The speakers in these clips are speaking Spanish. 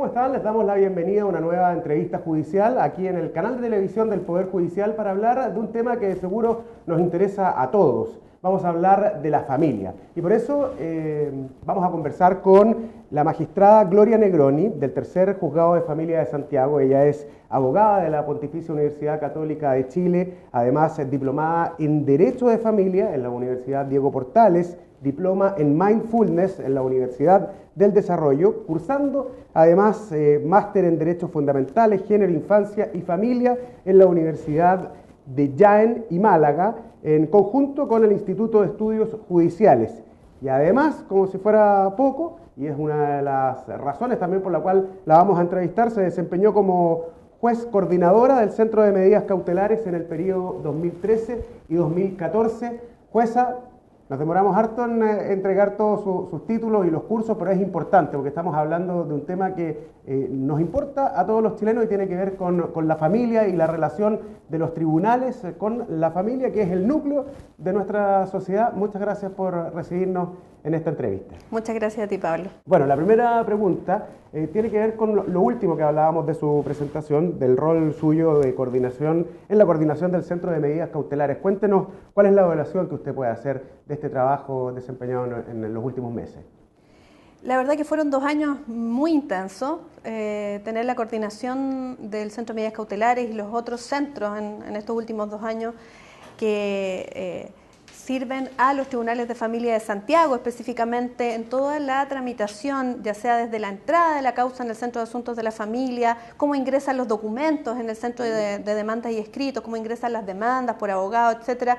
están? Les damos la bienvenida a una nueva entrevista judicial aquí en el canal de televisión del Poder Judicial para hablar de un tema que seguro nos interesa a todos. Vamos a hablar de la familia y por eso vamos a conversar con la magistrada Gloria Negroni del Tercer Juzgado de Familia de Santiago. Ella es abogada de la Pontificia Universidad Católica de Chile, además es diplomada en Derecho de Familia en la Universidad Diego Portales, diploma en Mindfulness en la Universidad del Desarrollo, cursando además máster en Derechos Fundamentales, Género, Infancia y Familia en la Universidad de Jaén y Málaga, en conjunto con el Instituto de Estudios Judiciales. Y además, como si fuera poco, y es una de las razones también por la cual la vamos a entrevistar, se desempeñó como juez coordinadora del Centro de Medidas Cautelares en el periodo 2013 y 2014. Jueza, nos demoramos harto en entregar todos sus títulos y los cursos, pero es importante porque estamos hablando de un tema que nos importa a todos los chilenos y tiene que ver con la familia y la relación de los tribunales con la familia, que es el núcleo de nuestra sociedad. Muchas gracias por recibirnos en esta entrevista. Muchas gracias a ti, Pablo. Bueno, la primera pregunta tiene que ver con lo último que hablábamos de su presentación, del rol suyo de coordinación, en la coordinación del Centro de Medidas Cautelares. Cuéntenos cuál es la evaluación que usted puede hacer de este trabajo desempeñado en los últimos meses. La verdad que fueron 2 años muy intensos. Tener la coordinación del Centro de Medidas Cautelares y los otros centros en estos últimos 2 años que sirven a los tribunales de familia de Santiago, específicamente en toda la tramitación, ya sea desde la entrada de la causa en el Centro de Asuntos de la Familia, cómo ingresan los documentos en el Centro de Demandas y Escritos, cómo ingresan las demandas por abogado, etcétera.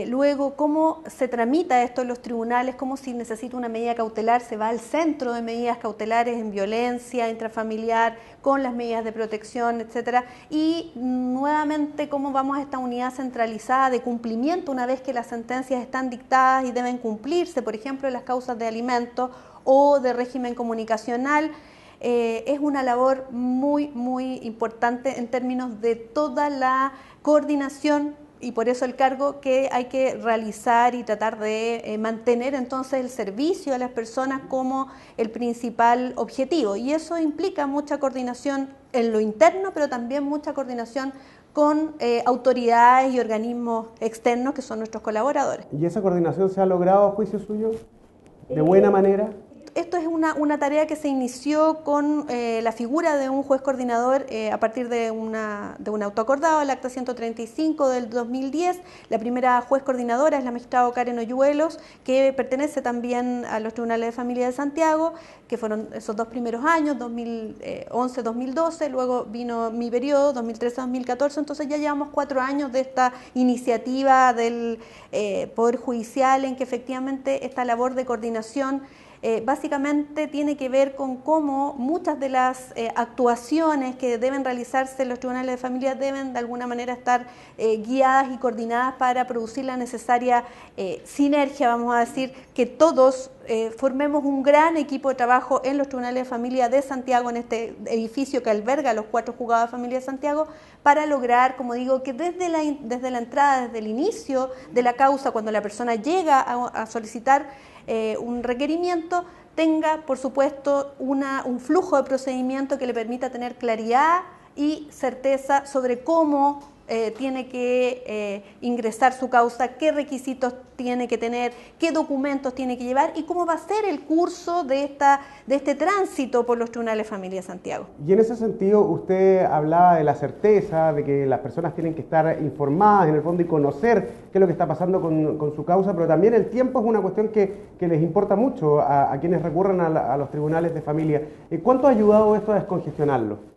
Luego, cómo se tramita esto en los tribunales, cómo si necesita una medida cautelar se va al centro de medidas cautelares en violencia intrafamiliar, con las medidas de protección, etcétera. Y nuevamente, cómo vamos a esta unidad centralizada de cumplimiento una vez que las sentencias están dictadas y deben cumplirse, por ejemplo, en las causas de alimentos o de régimen comunicacional. Es una labor muy importante en términos de toda la coordinación y por eso el cargo que hay que realizar y tratar de mantener entonces el servicio a las personas como el principal objetivo. Y eso implica mucha coordinación en lo interno, pero también mucha coordinación con autoridades y organismos externos que son nuestros colaboradores. ¿Y esa coordinación se ha logrado a juicio suyo de buena manera? Esto es una tarea que se inició con la figura de un juez coordinador a partir de un autoacordado, el acta 135 del 2010. La primera juez coordinadora es la magistrada Karen Oyuelos, que pertenece también a los tribunales de familia de Santiago, que fueron esos 2 primeros años, 2011-2012, luego vino mi periodo, 2013-2014, entonces ya llevamos 4 años de esta iniciativa del Poder Judicial en que efectivamente esta labor de coordinación básicamente tiene que ver con cómo muchas de las actuaciones que deben realizarse en los tribunales de familia deben de alguna manera estar guiadas y coordinadas para producir la necesaria sinergia, vamos a decir, que todos formemos un gran equipo de trabajo en los tribunales de familia de Santiago, en este edificio que alberga los 4 juzgados de familia de Santiago, para lograr, como digo, que desde la entrada, desde el inicio de la causa, cuando la persona llega a solicitar un requerimiento, tenga, por supuesto, un flujo de procedimiento que le permita tener claridad y certeza sobre cómo tiene que ingresar su causa, qué requisitos tiene que tener, qué documentos tiene que llevar y cómo va a ser el curso de este tránsito por los tribunales de familia de Santiago. Y en ese sentido, usted hablaba de la certeza, de que las personas tienen que estar informadas en el fondo y conocer qué es lo que está pasando con su causa, pero también el tiempo es una cuestión que les importa mucho a quienes recurren a los tribunales de familia. ¿Cuánto ha ayudado esto a descongestionarlo?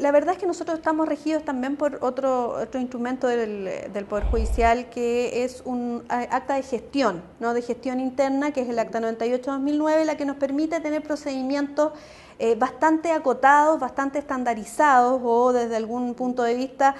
La verdad es que nosotros estamos regidos también por otro instrumento del Poder Judicial, que es un acta de gestión, ¿no? De gestión interna, que es el acta 98-2009, la que nos permite tener procedimientos bastante acotados, bastante estandarizados o desde algún punto de vista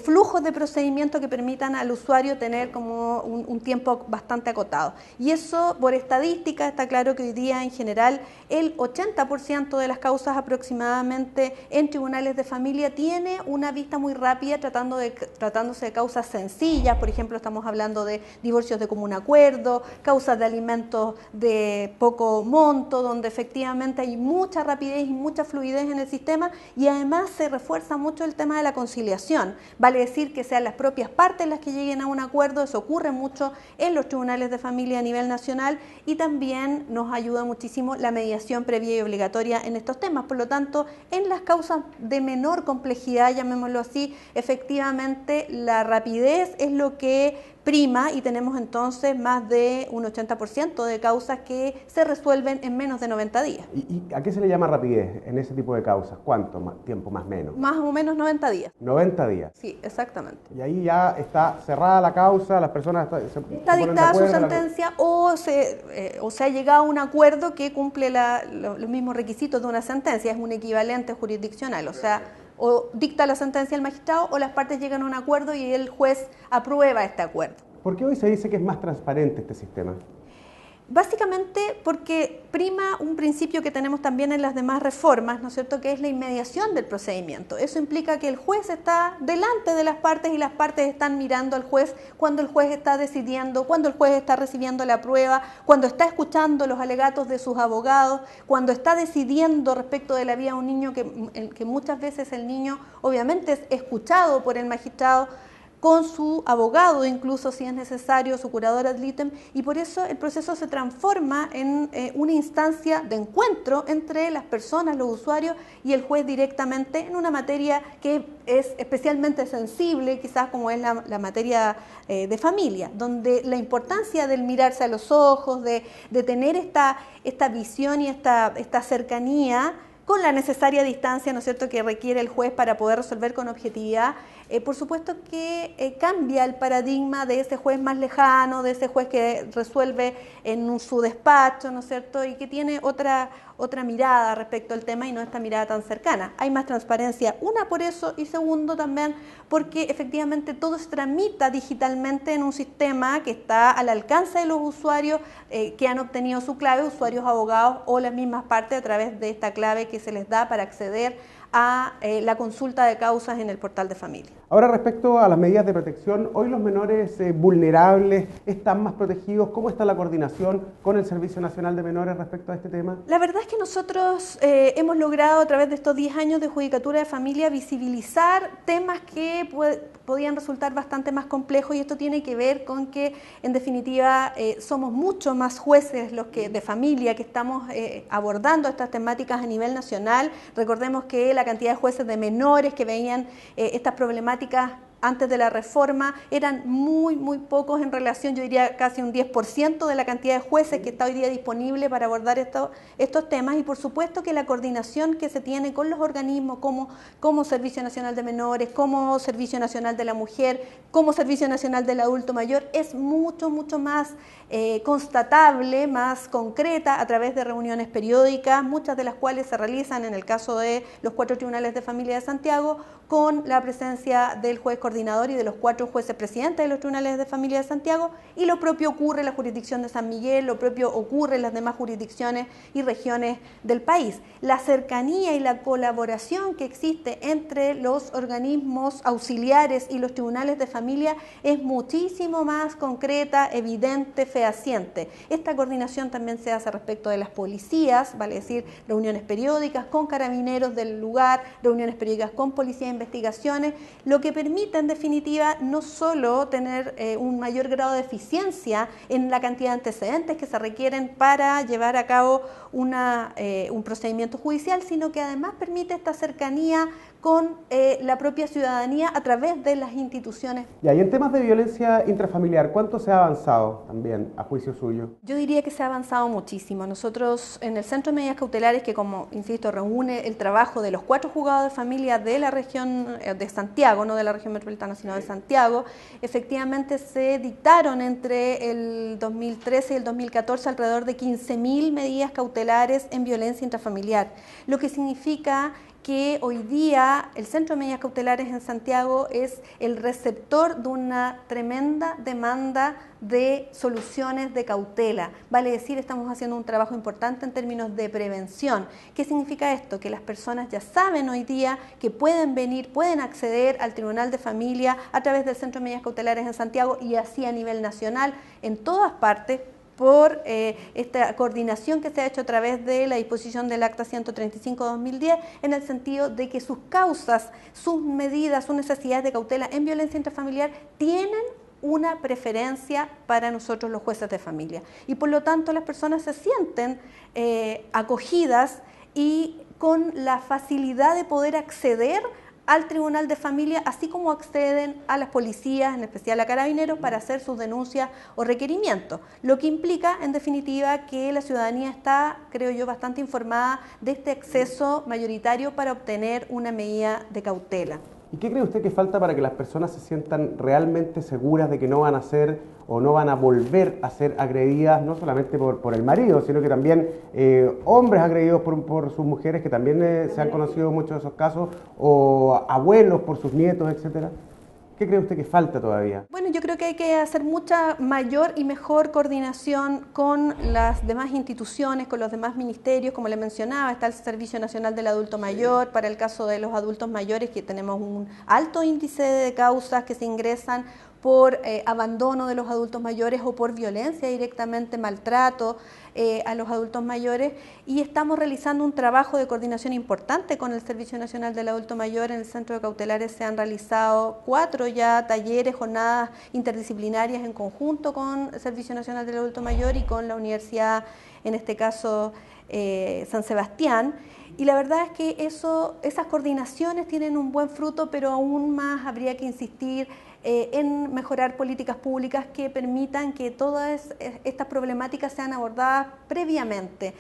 flujos de procedimiento que permitan al usuario tener como un tiempo bastante acotado. Y eso por estadística está claro que hoy día en general el 80% de las causas aproximadamente en tribunales de familia tiene una vista muy rápida tratándose de causas sencillas. Por ejemplo, estamos hablando de divorcios de común acuerdo, causas de alimentos de poco monto, donde efectivamente hay mucha rapidez rapidez y mucha fluidez en el sistema, y además se refuerza mucho el tema de la conciliación. Vale decir que sean las propias partes las que lleguen a un acuerdo, eso ocurre mucho en los tribunales de familia a nivel nacional, y también nos ayuda muchísimo la mediación previa y obligatoria en estos temas. Por lo tanto, en las causas de menor complejidad, llamémoslo así, efectivamente la rapidez es lo que prima, y tenemos entonces más de un 80% de causas que se resuelven en menos de 90 días. ¿Y a qué se le llama rapidez en ese tipo de causas? ¿Cuánto tiempo más o menos? Más o menos 90 días. 90 días. Sí, exactamente. Y ahí ya está cerrada la causa, las personas está dictada su sentencia o se ha llegado a un acuerdo que cumple los mismos requisitos de una sentencia, es un equivalente jurisdiccional, o sea, o dicta la sentencia el magistrado o las partes llegan a un acuerdo y el juez aprueba este acuerdo. ¿Por qué hoy se dice que es más transparente este sistema? Básicamente porque prima un principio que tenemos también en las demás reformas, ¿no es cierto?, que es la inmediación del procedimiento. Eso implica que el juez está delante de las partes y las partes están mirando al juez cuando el juez está decidiendo, cuando el juez está recibiendo la prueba, cuando está escuchando los alegatos de sus abogados, cuando está decidiendo respecto de la vida de un niño, que muchas veces el niño obviamente es escuchado por el magistrado, con su abogado, incluso si es necesario, su curador ad litem, y por eso el proceso se transforma en una instancia de encuentro entre las personas, los usuarios y el juez directamente en una materia que es especialmente sensible, quizás como es la materia de familia, donde la importancia del mirarse a los ojos, de tener esta visión y esta cercanía, con la necesaria distancia, ¿no es cierto?, que requiere el juez para poder resolver con objetividad, por supuesto que cambia el paradigma de ese juez más lejano, de ese juez que resuelve en su despacho, ¿no es cierto?, y que tiene otra mirada respecto al tema y no esta mirada tan cercana. Hay más transparencia, una por eso, y segundo también porque efectivamente todo se tramita digitalmente en un sistema que está al alcance de los usuarios que han obtenido su clave, usuarios, abogados o las mismas partes a través de esta clave que se les da para acceder a la consulta de causas en el portal de familia. Ahora, respecto a las medidas de protección, hoy los menores vulnerables están más protegidos. ¿Cómo está la coordinación con el Servicio Nacional de Menores respecto a este tema? La verdad es que nosotros hemos logrado a través de estos 10 años de judicatura de familia visibilizar temas que podían resultar bastante más complejos, y esto tiene que ver con que en definitiva somos mucho más jueces los que de familia que estamos abordando estas temáticas a nivel nacional. Recordemos que la cantidad de jueces de menores que veían estas problemáticas antes de la reforma eran muy pocos en relación, yo diría casi un 10% de la cantidad de jueces que está hoy día disponible para abordar estos temas, y por supuesto que la coordinación que se tiene con los organismos como Servicio Nacional de Menores, como Servicio Nacional de la Mujer, como Servicio Nacional del Adulto Mayor es mucho más constatable, más concreta a través de reuniones periódicas, muchas de las cuales se realizan en el caso de los 4 tribunales de familia de Santiago, con la presencia del juez coordinador y de los 4 jueces presidentes de los tribunales de familia de Santiago, y lo propio ocurre en la jurisdicción de San Miguel, lo propio ocurre en las demás jurisdicciones y regiones del país. La cercanía y la colaboración que existe entre los organismos auxiliares y los tribunales de familia es muchísimo más concreta, evidente, fehaciente. Esta coordinación también se hace respecto de las policías, vale decir, reuniones periódicas con carabineros del lugar, reuniones periódicas con policía de investigaciones, lo que permite en definitiva no solo tener un mayor grado de eficiencia en la cantidad de antecedentes que se requieren para llevar a cabo un procedimiento judicial, sino que además permite esta cercanía con la propia ciudadanía a través de las instituciones. Y en temas de violencia intrafamiliar, ¿cuánto se ha avanzado también a juicio suyo? Yo diría que se ha avanzado muchísimo. Nosotros en el Centro de Medidas Cautelares, que como insisto reúne el trabajo de los 4 juzgados de familia de la región de Santiago, no de la región metropolitana sino de Santiago, efectivamente se dictaron entre el 2013 y el 2014 alrededor de 15.000 medidas cautelares en violencia intrafamiliar, lo que significa que hoy día el Centro de Medidas Cautelares en Santiago es el receptor de una tremenda demanda de soluciones de cautela. Vale decir, estamos haciendo un trabajo importante en términos de prevención. ¿Qué significa esto? Que las personas ya saben hoy día que pueden venir, pueden acceder al Tribunal de Familia a través del Centro de Medidas Cautelares en Santiago y así a nivel nacional, en todas partes, por esta coordinación que se ha hecho a través de la disposición del Acta 135/2010, en el sentido de que sus causas, sus medidas, sus necesidades de cautela en violencia intrafamiliar tienen una preferencia para nosotros los jueces de familia. Y por lo tanto las personas se sienten acogidas y con la facilidad de poder acceder al Tribunal de Familia, así como acceden a las policías, en especial a Carabineros, para hacer sus denuncias o requerimientos. Lo que implica, en definitiva, que la ciudadanía está, creo yo, bastante informada de este acceso mayoritario para obtener una medida de cautela. ¿Y qué cree usted que falta para que las personas se sientan realmente seguras de que no van a ser o no van a volver a ser agredidas, no solamente por el marido, sino que también hombres agredidos por sus mujeres, que también se han conocido muchos de esos casos, o abuelos por sus nietos, etcétera? ¿Qué cree usted que falta todavía? Bueno, yo creo que hay que hacer mucha mayor y mejor coordinación con las demás instituciones, con los demás ministerios, como le mencionaba, está el Servicio Nacional del Adulto Mayor, para el caso de los adultos mayores, que tenemos un alto índice de causas que se ingresan por abandono de los adultos mayores o por violencia directamente, maltrato a los adultos mayores, y estamos realizando un trabajo de coordinación importante con el Servicio Nacional del Adulto Mayor. En el Centro de Cautelares se han realizado 4 ya talleres, jornadas interdisciplinarias en conjunto con el Servicio Nacional del Adulto Mayor y con la Universidad, en este caso San Sebastián. Y la verdad es que esas coordinaciones tienen un buen fruto, pero aún más habría que insistir en mejorar políticas públicas que permitan que todas estas problemáticas sean abordadas previamente.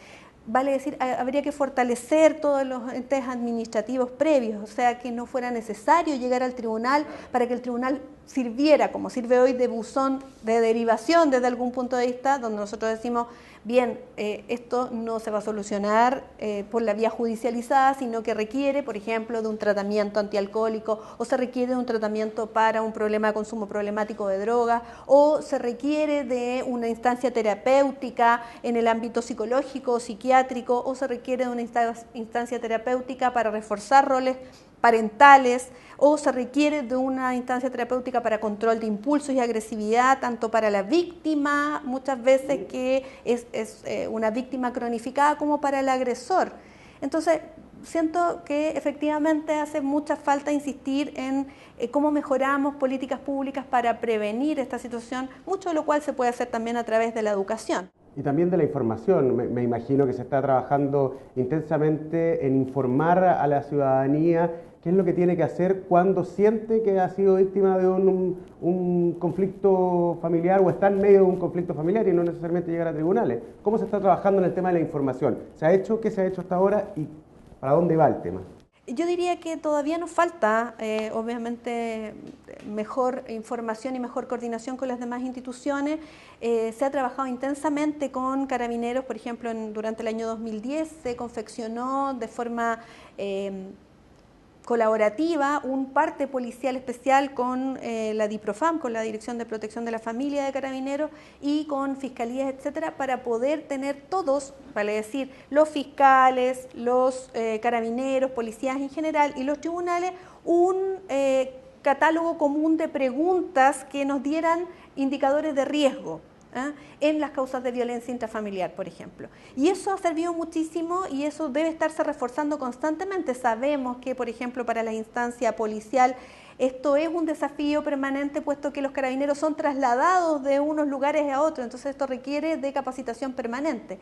Vale decir, habría que fortalecer todos los entes administrativos previos, o sea, que no fuera necesario llegar al tribunal para que el tribunal sirviera, como sirve hoy, de buzón de derivación desde algún punto de vista, donde nosotros decimos, bien, esto no se va a solucionar por la vía judicializada, sino que requiere, por ejemplo, de un tratamiento antialcohólico, o se requiere de un tratamiento para un problema de consumo problemático de drogas, o se requiere de una instancia terapéutica en el ámbito psicológico o psiquiátrico, o se requiere de una instancia terapéutica para reforzar roles parentales, o se requiere de una instancia terapéutica para control de impulsos y agresividad, tanto para la víctima, muchas veces que es una víctima cronificada, como para el agresor. Entonces, siento que efectivamente hace mucha falta insistir en cómo mejoramos políticas públicas para prevenir esta situación, mucho de lo cual se puede hacer también a través de la educación. Y también de la información. Me imagino que se está trabajando intensamente en informar a la ciudadanía qué es lo que tiene que hacer cuando siente que ha sido víctima de un conflicto familiar o está en medio de un conflicto familiar y no necesariamente llegar a tribunales. ¿Cómo se está trabajando en el tema de la información? ¿Se ha hecho? ¿Qué se ha hecho hasta ahora? ¿Y para dónde va el tema? Yo diría que todavía nos falta, obviamente, mejor información y mejor coordinación con las demás instituciones. Se ha trabajado intensamente con Carabineros, por ejemplo, durante el año 2010 se confeccionó de forma colaborativa un parte policial especial con la DIPROFAM, con la Dirección de Protección de la Familia de Carabineros, y con fiscalías, etcétera, para poder tener todos, vale decir, los fiscales, los carabineros, policías en general y los tribunales, un catálogo común de preguntas que nos dieran indicadores de riesgo en las causas de violencia intrafamiliar, por ejemplo. Y eso ha servido muchísimo y eso debe estarse reforzando constantemente. Sabemos que, por ejemplo, para la instancia policial esto es un desafío permanente, puesto que los carabineros son trasladados de unos lugares a otros, entonces esto requiere de capacitación permanente.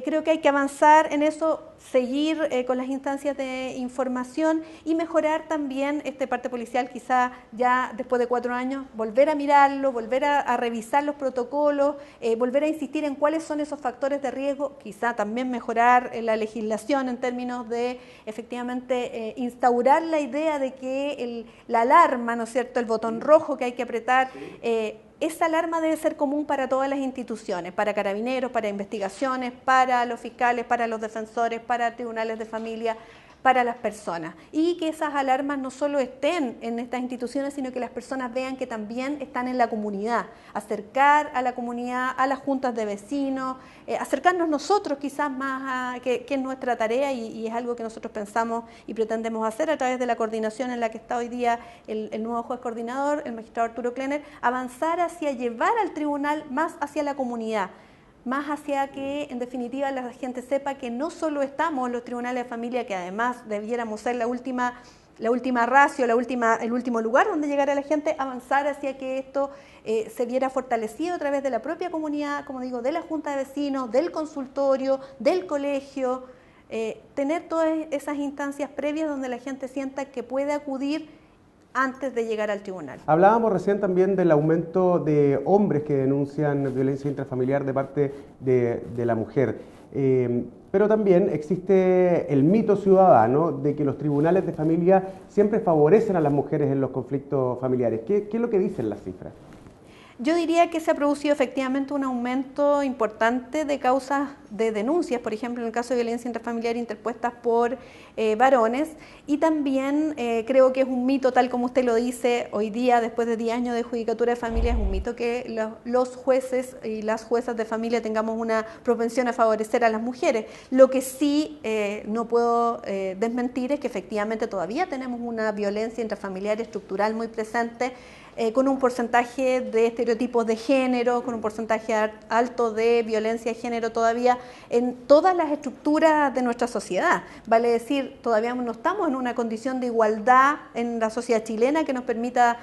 Creo que hay que avanzar en eso, seguir con las instancias de información y mejorar también este parte policial, quizá ya después de 4 años, volver a mirarlo, volver a revisar los protocolos, volver a insistir en cuáles son esos factores de riesgo, quizá también mejorar la legislación en términos de efectivamente instaurar la idea de que la alarma, ¿no es cierto?, el botón rojo que hay que apretar, esa alarma debe ser común para todas las instituciones, para carabineros, para investigaciones, para los fiscales, para los defensores, para tribunales de familia, para las personas. Y que esas alarmas no solo estén en estas instituciones, sino que las personas vean que también están en la comunidad. Acercar a la comunidad, a las juntas de vecinos, acercarnos nosotros quizás más, que es nuestra tarea y es algo que nosotros pensamos y pretendemos hacer a través de la coordinación en la que está hoy día el nuevo juez coordinador, el magistrado Arturo Klenner, avanzar hacia llevar al tribunal más hacia la comunidad. más hacia que en definitiva la gente sepa que no solo estamos en los tribunales de familia, que además debiéramos ser la última ratio, el último lugar donde llegar a la gente, avanzar hacia que esto se viera fortalecido a través de la propia comunidad, como digo, de la junta de vecinos, del consultorio, del colegio, tener todas esas instancias previas donde la gente sienta que puede acudir antes de llegar al tribunal. Hablábamos recién también del aumento de hombres que denuncian violencia intrafamiliar de parte de la mujer. Pero también existe el mito ciudadano de que los tribunales de familia siempre favorecen a las mujeres en los conflictos familiares. ¿Qué es lo que dicen las cifras? Yo diría que se ha producido efectivamente un aumento importante de causas de denuncias, por ejemplo, en el caso de violencia intrafamiliar interpuestas por varones, y también creo que es un mito, tal como usted lo dice, hoy día, después de 10 años de judicatura de familia, es un mito que los jueces y las juezas de familia tengamos una propensión a favorecer a las mujeres. Lo que sí no puedo desmentir es que efectivamente todavía tenemos una violencia intrafamiliar estructural muy presente, con un porcentaje de estereotipos de género, con un porcentaje alto de violencia de género todavía en todas las estructuras de nuestra sociedad. Vale decir, todavía no estamos en una condición de igualdad en la sociedad chilena que nos permita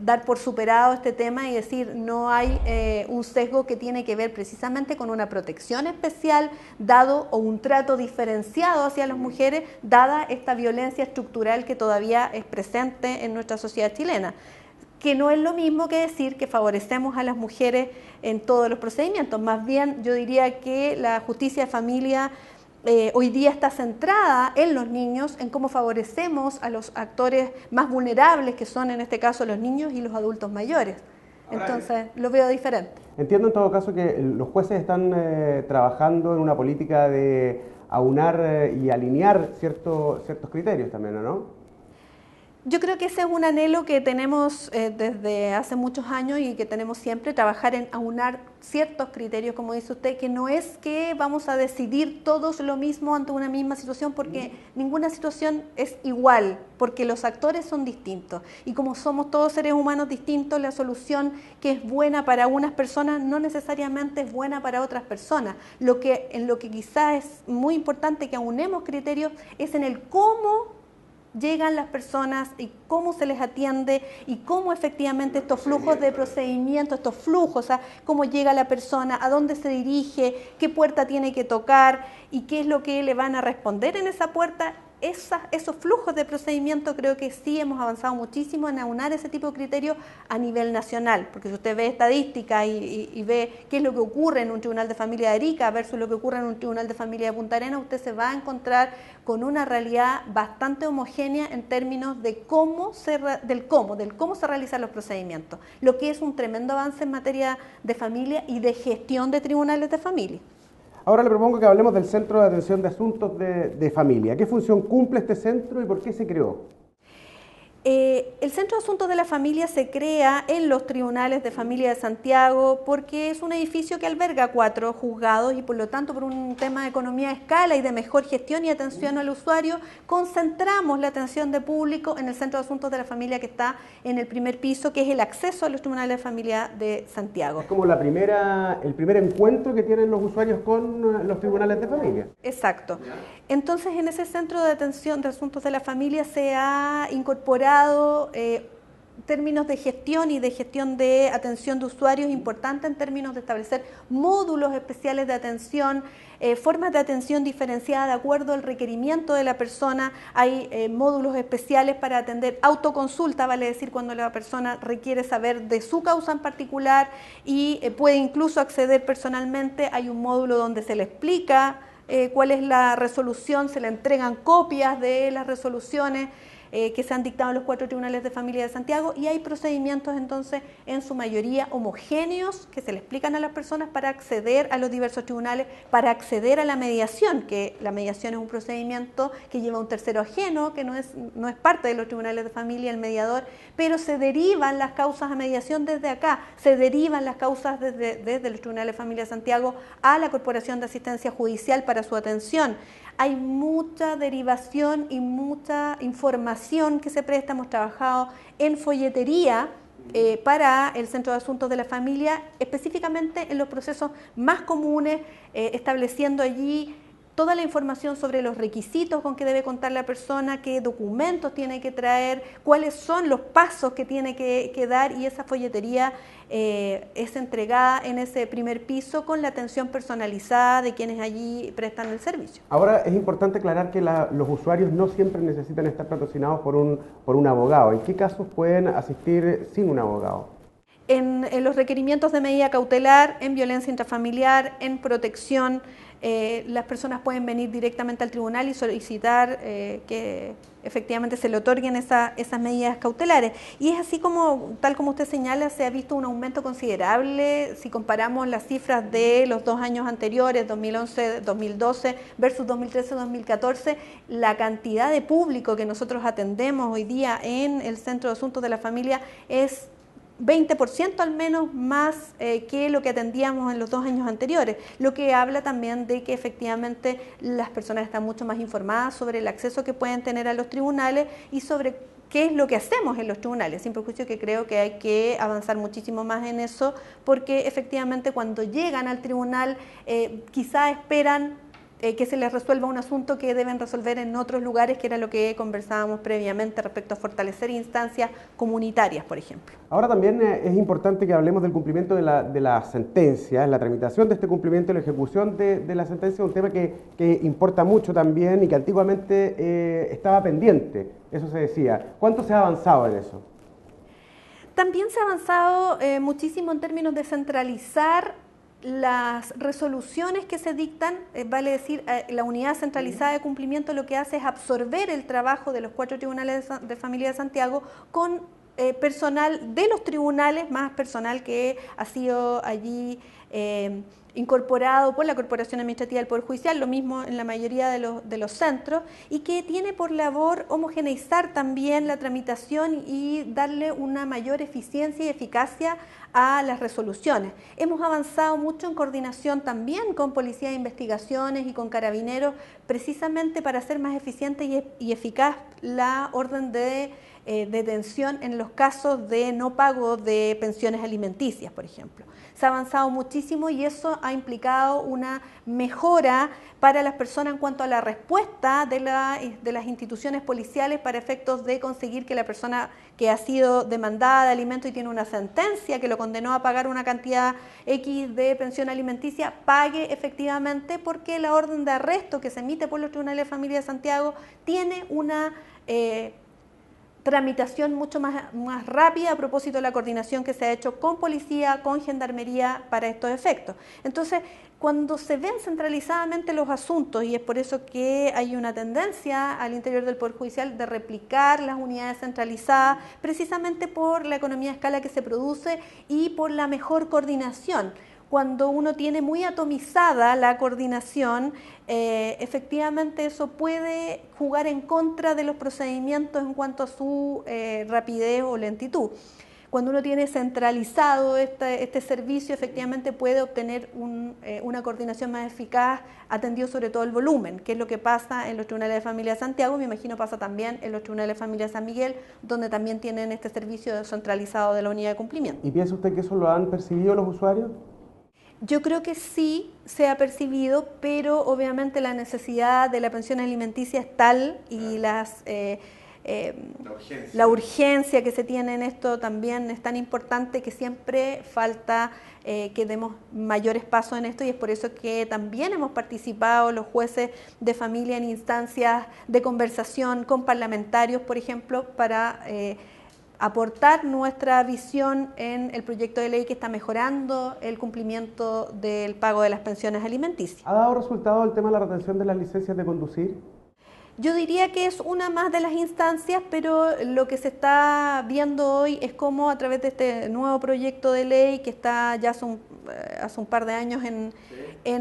dar por superado este tema y decir no hay un sesgo que tiene que ver precisamente con una protección especial dado o un trato diferenciado hacia las mujeres dada esta violencia estructural que todavía es presente en nuestra sociedad chilena, que no es lo mismo que decir que favorecemos a las mujeres en todos los procedimientos. Más bien, yo diría que la justicia de familia hoy día está centrada en los niños, en cómo favorecemos a los actores más vulnerables, que son en este caso los niños y los adultos mayores. Entonces, lo veo diferente. Entiendo en todo caso que los jueces están trabajando en una política de aunar y alinear ciertos criterios también, ¿no? Yo creo que ese es un anhelo que tenemos desde hace muchos años y que tenemos siempre, trabajar en aunar ciertos criterios, como dice usted, que no es que vamos a decidir todos lo mismo ante una misma situación, porque ninguna situación es igual, porque los actores son distintos. Y como somos todos seres humanos distintos, la solución que es buena para unas personas no necesariamente es buena para otras personas. En lo que quizás es muy importante que aunemos criterios es en el cómo llegan las personas y cómo se les atiende y cómo efectivamente estos flujos de procedimiento, estos flujos, o sea, cómo llega la persona, a dónde se dirige, qué puerta tiene que tocar y qué es lo que le van a responder en esa puerta. Esos flujos de procedimiento creo que sí hemos avanzado muchísimo en aunar ese tipo de criterios a nivel nacional, porque si usted ve estadística y ve qué es lo que ocurre en un tribunal de familia de Arica versus lo que ocurre en un tribunal de familia de Punta Arenas, usted se va a encontrar con una realidad bastante homogénea en términos de cómo se realizan los procedimientos, lo que es un tremendo avance en materia de familia y de gestión de tribunales de familia. Ahora le propongo que hablemos del Centro de Atención de Asuntos de Familia. ¿Qué función cumple este centro y por qué se creó? El Centro de Asuntos de la Familia se crea en los Tribunales de Familia de Santiago porque es un edificio que alberga 4 juzgados y por lo tanto por un tema de economía de escala y de mejor gestión y atención al usuario, concentramos la atención de público en el Centro de Asuntos de la Familia que está en el primer piso, que es el acceso a los Tribunales de Familia de Santiago. Es como el primer encuentro que tienen los usuarios con los Tribunales de Familia. Exacto. Entonces en ese Centro de Atención de Asuntos de la Familia se ha incorporado términos de gestión y de gestión de atención de usuarios importantes en términos de establecer módulos especiales de atención, formas de atención diferenciada de acuerdo al requerimiento de la persona. Hay módulos especiales para atender autoconsulta, vale decir cuando la persona requiere saber de su causa en particular y puede incluso acceder personalmente. Hay un módulo donde se le explica cuál es la resolución, se le entregan copias de las resoluciones que se han dictado en los 4 tribunales de familia de Santiago y hay procedimientos entonces en su mayoría homogéneos que se le explican a las personas para acceder a los diversos tribunales, para acceder a la mediación, que la mediación es un procedimiento que lleva un tercero ajeno, que no es parte de los tribunales de familia, el mediador, pero se derivan las causas a mediación desde acá, se derivan las causas desde los tribunales de familia de Santiago a la Corporación de Asistencia Judicial para su atención. Hay mucha derivación y mucha información que se presta. Hemos trabajado en folletería para el Centro de Asuntos de la Familia, específicamente en los procesos más comunes, estableciendo allí toda la información sobre los requisitos con que debe contar la persona, qué documentos tiene que traer, cuáles son los pasos que tiene que dar, y esa folletería es entregada en ese primer piso con la atención personalizada de quienes allí prestan el servicio. Ahora es importante aclarar que los usuarios no siempre necesitan estar patrocinados por un abogado. ¿En qué casos pueden asistir sin un abogado? En los requerimientos de medida cautelar, en violencia intrafamiliar, en protección, las personas pueden venir directamente al tribunal y solicitar que efectivamente se le otorguen esas medidas cautelares. Y es así como, tal como usted señala, se ha visto un aumento considerable si comparamos las cifras de los 2 años anteriores, 2011, 2012 versus 2013, 2014, la cantidad de público que nosotros atendemos hoy día en el Centro de Asuntos de la Familia es 20% al menos más que lo que atendíamos en los 2 años anteriores, lo que habla también de que efectivamente las personas están mucho más informadas sobre el acceso que pueden tener a los tribunales y sobre qué es lo que hacemos en los tribunales, sin perjuicio que creo que hay que avanzar muchísimo más en eso, porque efectivamente cuando llegan al tribunal quizá esperan que se les resuelva un asunto que deben resolver en otros lugares, que era lo que conversábamos previamente respecto a fortalecer instancias comunitarias, por ejemplo. Ahora también es importante que hablemos del cumplimiento de la sentencia, la tramitación de este cumplimiento y la ejecución de la sentencia, un tema que importa mucho también y que antiguamente estaba pendiente, eso se decía. ¿Cuánto se ha avanzado en eso? También se ha avanzado muchísimo en términos de centralizar las resoluciones que se dictan, vale decir, la unidad centralizada de cumplimiento lo que hace es absorber el trabajo de los 4 tribunales de familia de Santiago con personal de los tribunales, más personal que ha sido allí incorporado por la Corporación Administrativa del Poder Judicial, lo mismo en la mayoría de los centros, y que tiene por labor homogeneizar también la tramitación y darle una mayor eficiencia y eficacia a las resoluciones. Hemos avanzado mucho en coordinación también con Policía de Investigaciones y con Carabineros, precisamente para hacer más eficiente y eficaz la orden de detención en los casos de no pago de pensiones alimenticias, por ejemplo. Se ha avanzado muchísimo y eso ha implicado una mejora para las personas en cuanto a la respuesta de las instituciones policiales para efectos de conseguir que la persona que ha sido demandada de alimentos y tiene una sentencia que lo condenó a pagar una cantidad X de pensión alimenticia, pague efectivamente, porque la orden de arresto que se emite por los tribunales de familia de Santiago tiene una tramitación mucho más rápida a propósito de la coordinación que se ha hecho con policía, con gendarmería para estos efectos. Entonces, cuando se ven centralizadamente los asuntos, y es por eso que hay una tendencia al interior del Poder Judicial de replicar las unidades centralizadas, precisamente por la economía de escala que se produce y por la mejor coordinación. Cuando uno tiene muy atomizada la coordinación, efectivamente eso puede jugar en contra de los procedimientos en cuanto a su rapidez o lentitud. Cuando uno tiene centralizado este servicio, efectivamente puede obtener una coordinación más eficaz, atendido sobre todo el volumen, que es lo que pasa en los tribunales de familia de Santiago, me imagino pasa también en los tribunales de familia de San Miguel, donde también tienen este servicio centralizado de la unidad de cumplimiento. ¿Y piensa usted que eso lo han percibido los usuarios? Yo creo que sí se ha percibido, pero obviamente la necesidad de la pensión alimenticia es tal y la urgencia que se tiene en esto también es tan importante que siempre falta que demos mayores pasos en esto, y es por eso que también hemos participado los jueces de familia en instancias de conversación con parlamentarios, por ejemplo, para aportar nuestra visión en el proyecto de ley que está mejorando el cumplimiento del pago de las pensiones alimenticias. ¿Ha dado resultado el tema de la retención de las licencias de conducir? Yo diría que es una más de las instancias, pero lo que se está viendo hoy es cómo a través de este nuevo proyecto de ley que está ya hace un par de años en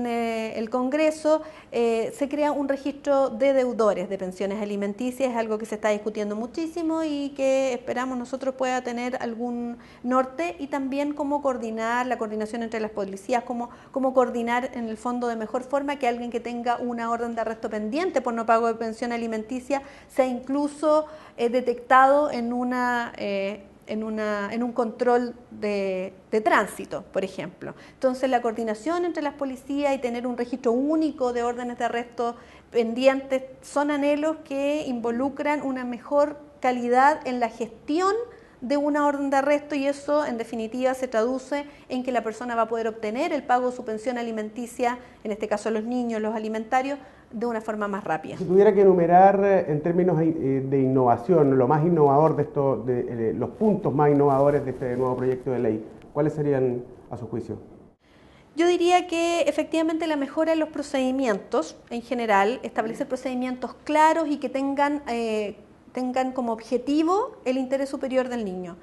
el Congreso, se crea un registro de deudores de pensiones alimenticias. Es algo que se está discutiendo muchísimo y que esperamos nosotros pueda tener algún norte, y también cómo coordinar, la coordinación entre las policías, cómo coordinar en el fondo de mejor forma que alguien que tenga una orden de arresto pendiente por no pago de pensión alimenticia sea incluso detectado en una en un control de tránsito, por ejemplo. Entonces, la coordinación entre las policías y tener un registro único de órdenes de arresto pendientes son anhelos que involucran una mejor calidad en la gestión de una orden de arresto, y eso en definitiva se traduce en que la persona va a poder obtener el pago de su pensión alimenticia, en este caso los niños, los alimentarios, de una forma más rápida. Si tuviera que enumerar en términos de innovación, lo más innovador de esto, los puntos más innovadores de este nuevo proyecto de ley, ¿cuáles serían a su juicio? Yo diría que efectivamente la mejora en los procedimientos en general, establecer procedimientos claros y que tengan como objetivo el interés superior del niño.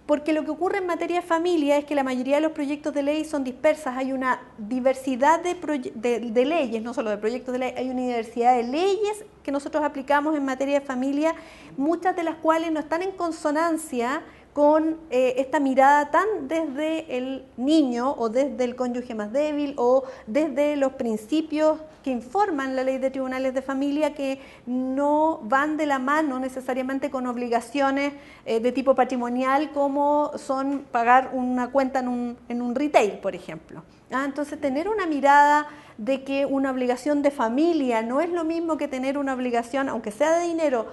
Porque lo que ocurre en materia de familia es que la mayoría de los proyectos de ley son dispersas, hay una diversidad de leyes, no solo de proyectos de ley, hay una diversidad de leyes que nosotros aplicamos en materia de familia, muchas de las cuales no están en consonancia con esta mirada tan desde el niño o desde el cónyuge más débil o desde los principios que informan la ley de tribunales de familia, que no van de la mano necesariamente con obligaciones de tipo patrimonial, como son pagar una cuenta en un retail, por ejemplo. Entonces, tener una mirada de que una obligación de familia no es lo mismo que tener una obligación, aunque sea de dinero,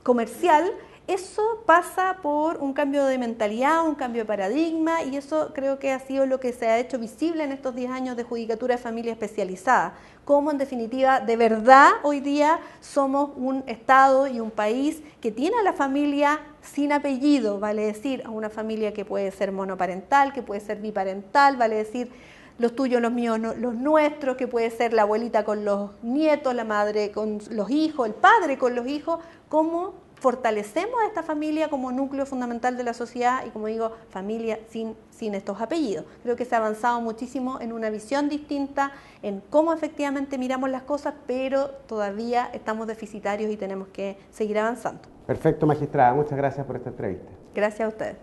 comercial. Eso pasa por un cambio de mentalidad, un cambio de paradigma, y eso creo que ha sido lo que se ha hecho visible en estos 10 años de Judicatura de Familia Especializada. Cómo en definitiva, de verdad, hoy día somos un Estado y un país que tiene a la familia sin apellido, vale decir, a una familia que puede ser monoparental, que puede ser biparental, vale decir, los tuyos, los míos, los nuestros, que puede ser la abuelita con los nietos, la madre con los hijos, el padre con los hijos, cómo fortalecemos a esta familia como núcleo fundamental de la sociedad y, como digo, familia sin estos apellidos. Creo que se ha avanzado muchísimo en una visión distinta, en cómo efectivamente miramos las cosas, pero todavía estamos deficitarios y tenemos que seguir avanzando. Perfecto, magistrada. Muchas gracias por esta entrevista. Gracias a ustedes.